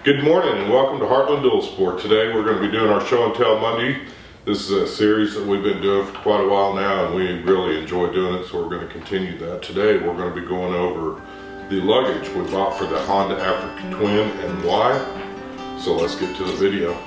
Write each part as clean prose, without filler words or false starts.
Good morning and welcome to Heartland Dual Sport. Today we're going to be doing our show and tell Monday. This is a series that we've been doing for quite a while now and we really enjoy doing it, so we're going to continue that. Today we're going to be going over the luggage we bought for the Honda Africa Twin and why. So let's get to the video.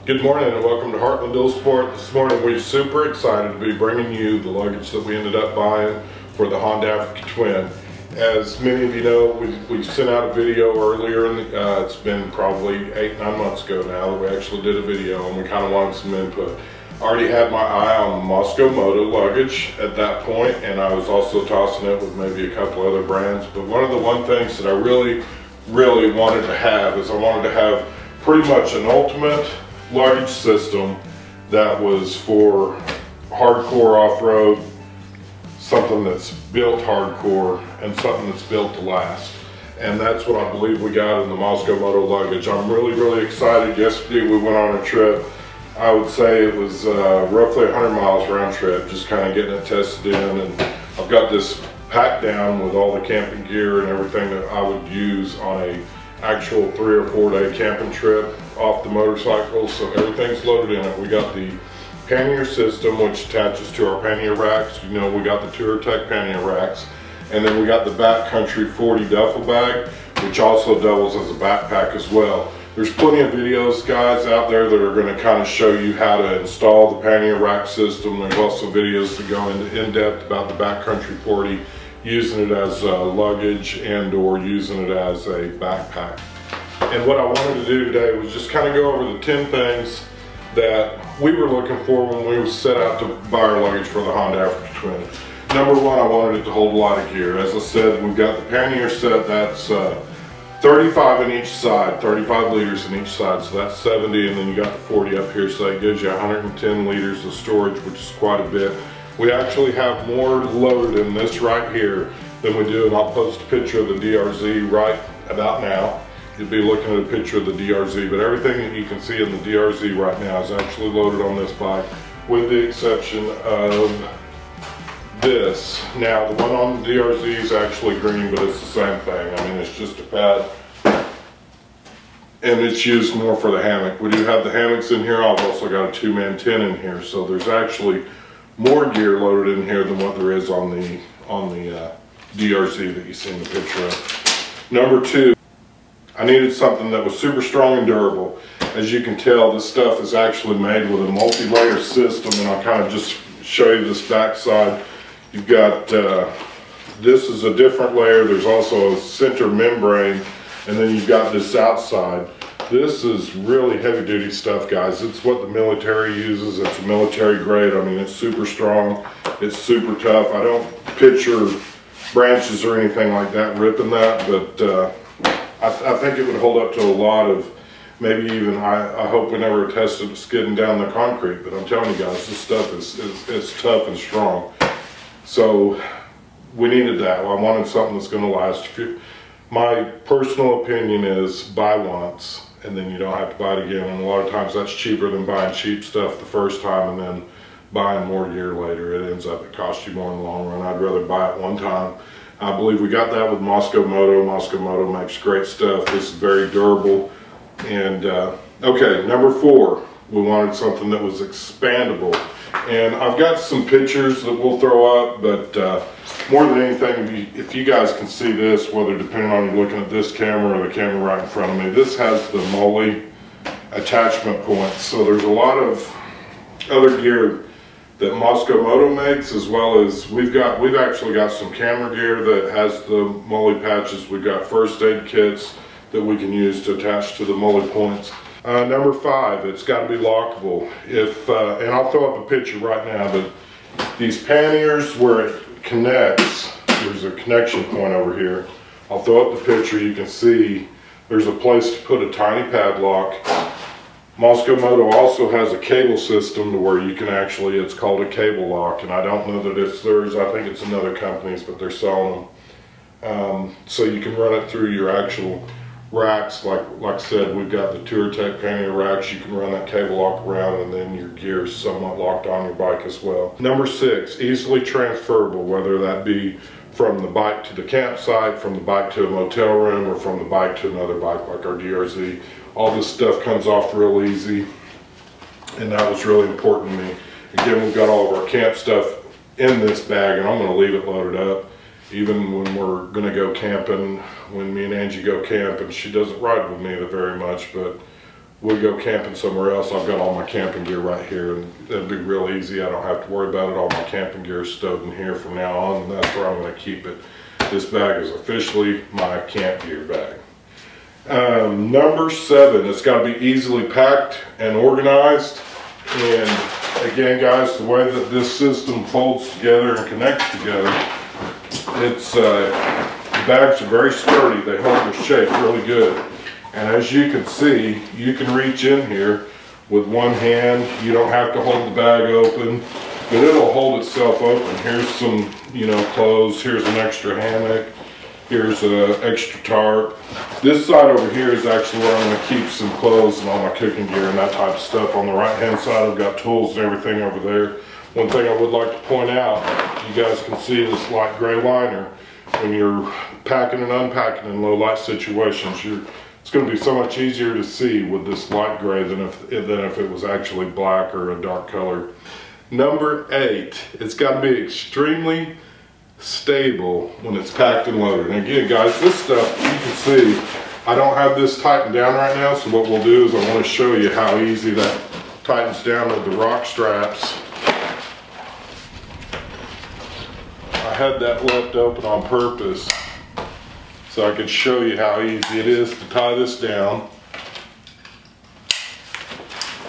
Good morning and welcome to Heartland Dual Sport. This morning we're super excited to be bringing you the luggage that we ended up buying for the Honda Africa Twin. As many of you know, we sent out a video earlier, it's been probably 8-9 months ago now that we actually did a video and we kind of wanted some input. I already had my eye on the Mosko Moto luggage at that point, and I was also tossing it with maybe a couple other brands, but one of the things that I really wanted to have is I wanted to have pretty much an ultimate luggage system that was for hardcore off-road, something that's built hardcore and something that's built to last. And that's what I believe we got in the Mosko Moto luggage. I'm really excited. Yesterday we went on a trip. I would say it was roughly 100 miles round trip, just kind of getting it tested in, and I've got this packed down with all the camping gear and everything that I would use on a actual 3 or 4 day camping trip off the motorcycle. So everything's loaded in it. We got the pannier system, which attaches to our pannier racks. You know, we got the TourTech pannier racks, and then we got the Backcountry 40 duffel bag, which also doubles as a backpack as well. There's plenty of videos, guys, out there that are going to kind of show you how to install the pannier rack system. There's also videos that go into in-depth about the Backcountry 40, using it as luggage and or using it as a backpack. And what I wanted to do today was just kind of go over the 10 things that we were looking for when we set out to buy our luggage for the Honda Africa Twin. Number one, I wanted it to hold a lot of gear. As I said, we've got the pannier set, that's 35 in each side, 35 liters in each side, so that's 70, and then you got the 40 up here, so that gives you 110 liters of storage, which is quite a bit. We actually have more load in this right here than we do, and I'll post a picture of the DRZ right about now. You'll be looking at a picture of the DRZ, but everything that you can see in the DRZ right now is actually loaded on this bike, with the exception of this. Now, the one on the DRZ is actually green, but it's the same thing. I mean, it's just a pad, and it's used more for the hammock. We do have the hammocks in here. I've also got a 2-man tent in here, so there's actually more gear loaded in here than what there is on the DRZ that you see in the picture of. Number two, I needed something that was super strong and durable. As you can tell, this stuff is actually made with a multi-layer system, and I'll kind of just show you this back side. You've got, this is a different layer. There's also a center membrane, and then you've got this outside. This is really heavy duty stuff, guys. It's what the military uses. It's military grade. I mean, it's super strong. It's super tough. I don't picture branches or anything like that ripping that, but I think it would hold up to a lot of, maybe even, I hope we never tested it skidding down the concrete, but I'm telling you guys, this stuff is tough and strong. So we needed that. I wanted something that's going to last. My personal opinion is buy once and then you don't have to buy it again, and a lot of times that's cheaper than buying cheap stuff the first time and then buying more gear later. It ends up, it costs you more in the long run. I'd rather buy it one time. I believe we got that with Mosko Moto. Mosko Moto makes great stuff. This is very durable. And okay, number 4, we wanted something that was expandable. And I've got some pictures that we'll throw up, but more than anything, if you guys can see this, whether depending on you looking at this camera or the camera right in front of me, this has the MOLLE attachment points. So there's a lot of other gear that Mosko Moto makes, as well as we've actually got some camera gear that has the MOLLE patches. We've got first aid kits that we can use to attach to the MOLLE points. Number 5, it's got to be lockable. And I'll throw up a picture right now, but these panniers where it connects, there's a connection point over here. I'll throw up the picture. You can see there's a place to put a tiny padlock. Mosko Moto also has a cable system to where you can actually, it's called a cable lock, and I don't know that it's theirs. I think it's another company's, but they're selling them. So you can run it through your actual racks. Like I said, we've got the TourTech pannier racks. You can run that cable lock around, and then your gear is somewhat locked on your bike as well. Number 6, easily transferable, whether that be from the bike to the campsite, from the bike to a motel room, or from the bike to another bike like our DRZ. All this stuff comes off real easy, and that was really important to me. Again, we've got all of our camp stuff in this bag, and I'm going to leave it loaded up. Even when we're going to go camping, when me and Angie go camping, she doesn't ride with me very much, but we'll go camping somewhere else. I've got all my camping gear right here, and it'll be real easy. I don't have to worry about it. All my camping gear is stowed in here from now on, and that's where I'm going to keep it. This bag is officially my camp gear bag. Number 7, it's got to be easily packed and organized. And again, guys, the way that this system folds together and connects together, the bags are very sturdy. They hold their shape really good. And as you can see, you can reach in here with one hand. You don't have to hold the bag open, but it'll hold itself open. Here's some, clothes. Here's an extra hammock. Here's an extra tarp. This side over here is actually where I'm going to keep some clothes and all my cooking gear and that type of stuff. On the right hand side, I've got tools and everything over there. One thing I would like to point out, you guys can see this light gray liner. When you're packing and unpacking in low light situations, it's going to be so much easier to see with this light gray than if it was actually black or a dark color. Number 8, it's got to be extremely stable when it's packed and loaded. And again, guys, this stuff, you can see, I don't have this tightened down right now, so what we'll do is I want to show you how easy that tightens down with the rock straps. I had that left open on purpose so I could show you how easy it is to tie this down.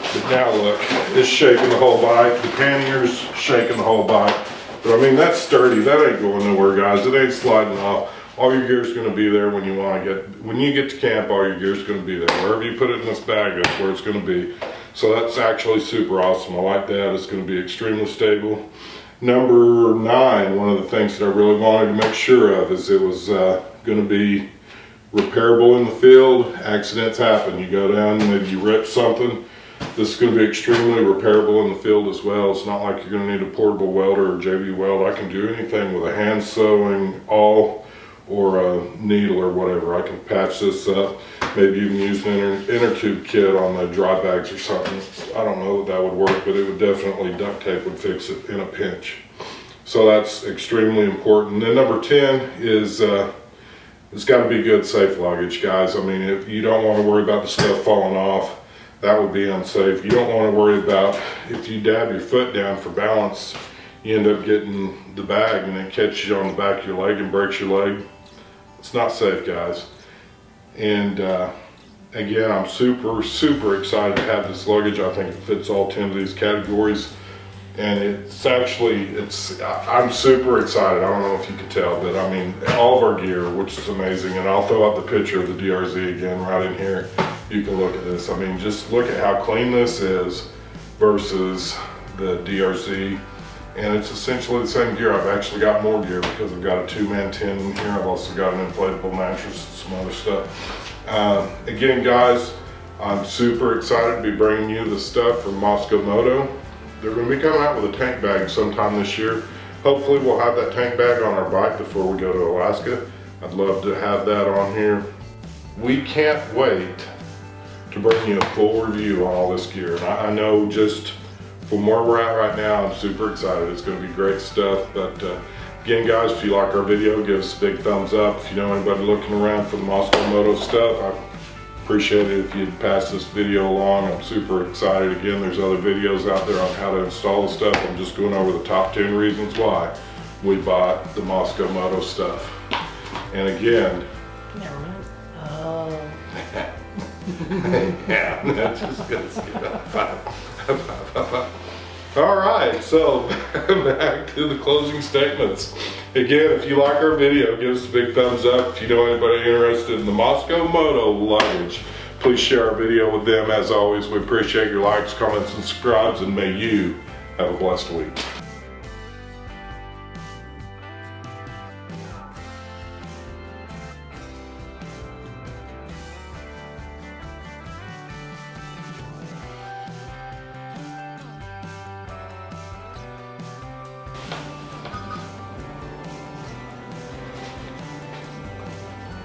But now look, it's shaking the whole bike. The pannier's shaking the whole bike. But I mean, that's sturdy. That ain't going nowhere, guys. It ain't sliding off. All your gear's going to be there when you get to camp. All your gear's going to be there. Wherever you put it in this bag, that's where it's going to be. So that's actually super awesome. I like that. It's going to be extremely stable. Number 9, one of the things that I really wanted to make sure of is it was going to be repairable in the field. Accidents happen. You go down, maybe you rip something. This is going to be extremely repairable in the field as well. It's not like you're going to need a portable welder or JB weld. I can do anything with a hand sewing awl or a needle or whatever. I can patch this up. Maybe you can use an inner tube kit on the dry bags or something. I don't know if that would work, but it would definitely, duct tape would fix it in a pinch. So that's extremely important. Then number 10 is it's got to be good, safe luggage, guys. I mean, if you don't want to worry about the stuff falling off, that would be unsafe. You don't want to worry about if you dab your foot down for balance, you end up getting the bag and it catches you on the back of your leg and breaks your leg. It's not safe, guys. And again, I'm super excited to have this luggage. I think it fits all 10 of these categories. And I'm super excited. I don't know if you can tell, but I mean, all of our gear, which is amazing. And I'll throw up the picture of the DRZ again right in here. You can look at this. I mean, just look at how clean this is versus the DRZ. And it's essentially the same gear. I've actually got more gear because I've got a 2-man tent in here. I've also got an inflatable mattress and some other stuff. Again, guys, I'm super excited to be bringing you the stuff from Mosko Moto. They're going to be coming out with a tank bag sometime this year. Hopefully we'll have that tank bag on our bike before we go to Alaska. I'd love to have that on here. We can't wait to bring you a full review on all this gear. And I know just from where we're at right now, I'm super excited. It's going to be great stuff. But again, guys, if you like our video, give us a big thumbs up. If you know anybody looking around for the Mosko Moto stuff, I appreciate it if you'd pass this video along. I'm super excited. Again, there's other videos out there on how to install the stuff. I'm just going over the top 10 reasons why we bought the Mosko Moto stuff. And again, never mind. Oh. Yeah, that's just gonna skip it. All right, so back to the closing statements. Again, if you like our video, give us a big thumbs up. If you know anybody interested in the Mosko Moto luggage, please share our video with them. As always, we appreciate your likes, comments, and subscribes, and may you have a blessed week.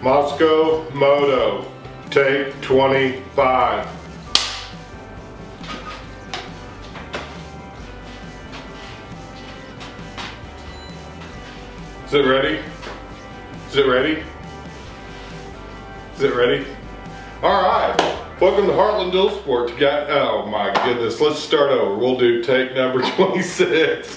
Mosko Moto, take 25. Is it ready? Is it ready? Is it ready? All right, welcome to Heartland Dual Sport. Oh my goodness, let's start over. We'll do take number 26.